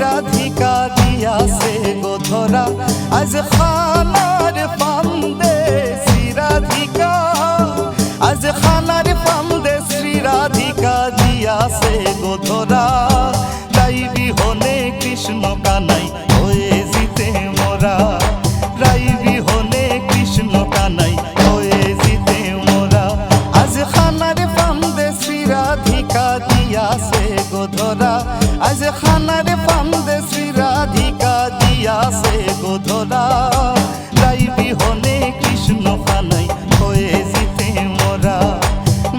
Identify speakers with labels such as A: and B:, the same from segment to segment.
A: রাধিকা দিয়াছে গো ধরা, আজ খানার ফান্দে শ্রী রাধিকা, আজ খানার ফান্দে শ্রী রাধিকা দিয়াছে গো ধরা। রাই বিহনে কৃষ্ণ কানাই হয়ে জিতে মোরা, রাই বিহনে কৃষ্ণ কানাই হয়ে জিতে মোরা। আজ খানার ফান্দে শ্রী রাধিকা দিয়াছে গো ধরা, আজ খানার ফান্দে শ্রী রাধিকা দিয়াছে গো ধরা। রাই বিহনে কৃষ্ণ কানাই হয়ে জিতে মোরা,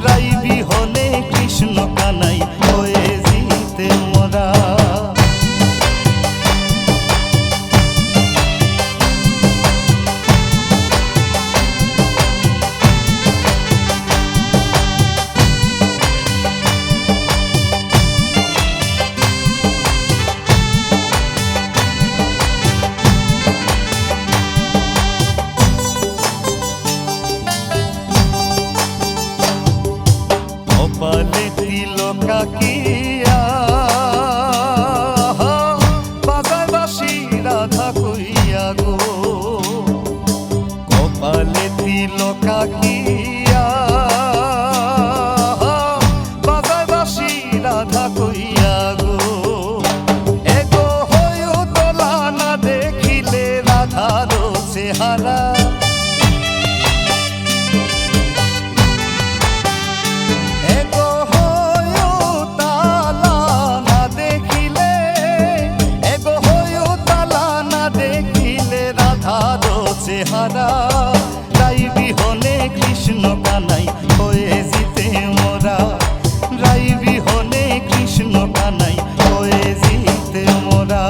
A: রাই বিহনে কৃষ্ণ কানাই হয়ে জিতে মোরা। কপালে তিলকা কিয়া বাজায় বাঁশি রাধা কইয়া গো, কপালে তিলকা কিয়া বাজায় বাঁশি রাধা কইয়া গো। এগো হইও তোলা না দেখিলে রাধার চেহারা, চেহারা। রাই বিহনে কৃষ্ণ কানাই হয়ে জিতে মোরা, রাই বিহনে কৃষ্ণ কানাই হয়ে জিতে মোরা।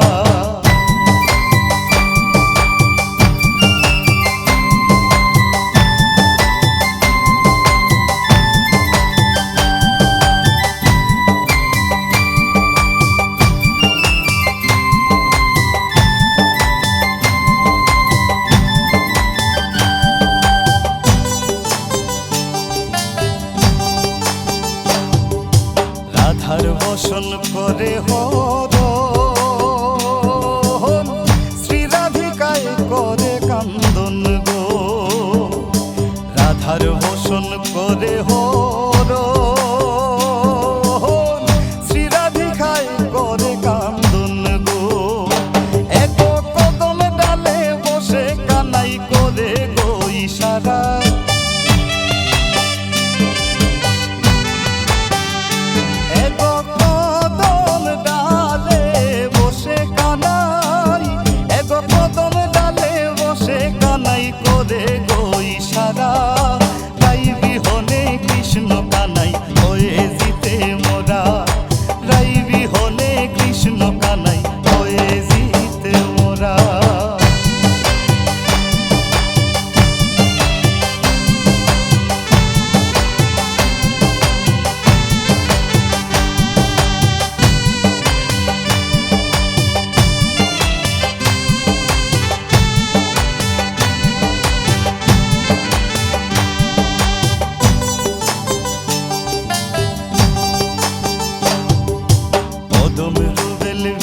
A: রাধার বসন করে হরণ, শ্রী রাধিকায় করে কান্দন গো। রাধার বসন করে হরণ, শ্রী রাধিকায় করে কান্দন গো। এক কদম ডালে বসে কানাই করে গো ইশারা, করে গো ইশারা। রাই বিহনে কৃষ্ণ কানাই হয়ে জিতে মোরা, রাই বিহনে কৃষ্ণ কানাই হয়ে জিতে মোরা।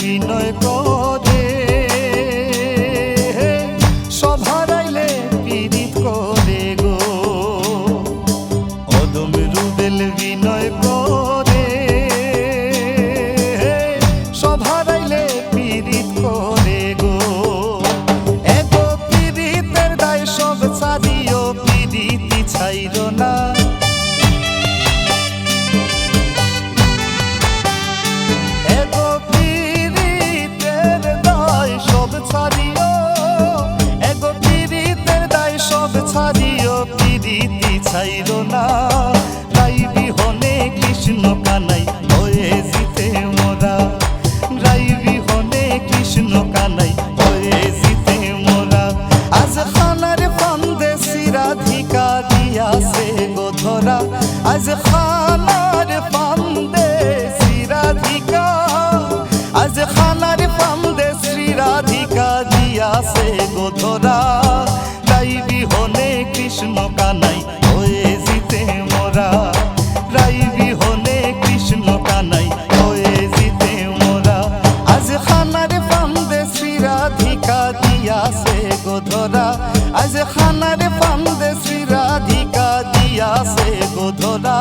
A: বিনয় করে সভারাইলে পীড়িত করে গো, অদম রুবেল বিনয় করে সভারাইলে পীড়িত করে গো। এত পীড়িতের দায় সব ছাড়িও পীড়িতি ছাইর না, ছাড়িও এগো পীড়িতের দায় সব ছাড়িও পীড়িতি ছাইর না। রাই বিহনে কৃষ্ণ কানাই হয়ে জিতে মোরা, রাই বিহনে কৃষ্ণ কানাই হয়ে জিতে মোরা। আজ খানার আজ খানার ফান্দে শ্রী রাধিকা, আজ খানার ফান্দে শ্রী রাধিকা দিয়াছে গো ধরা। তাই বিহনে কৃষ্ণ কানাই হয়ে জিতে মোরা, রাই বিহনে কৃষ্ণ কানাই হয়ে জিতে মোরা। আজ খানার ফান্দে শ্রী রাধিকা দিয়াছে গো ধরা, আজ খানার ফান্দে শ্রী রাধিকা দিয়াছে গো ধরা।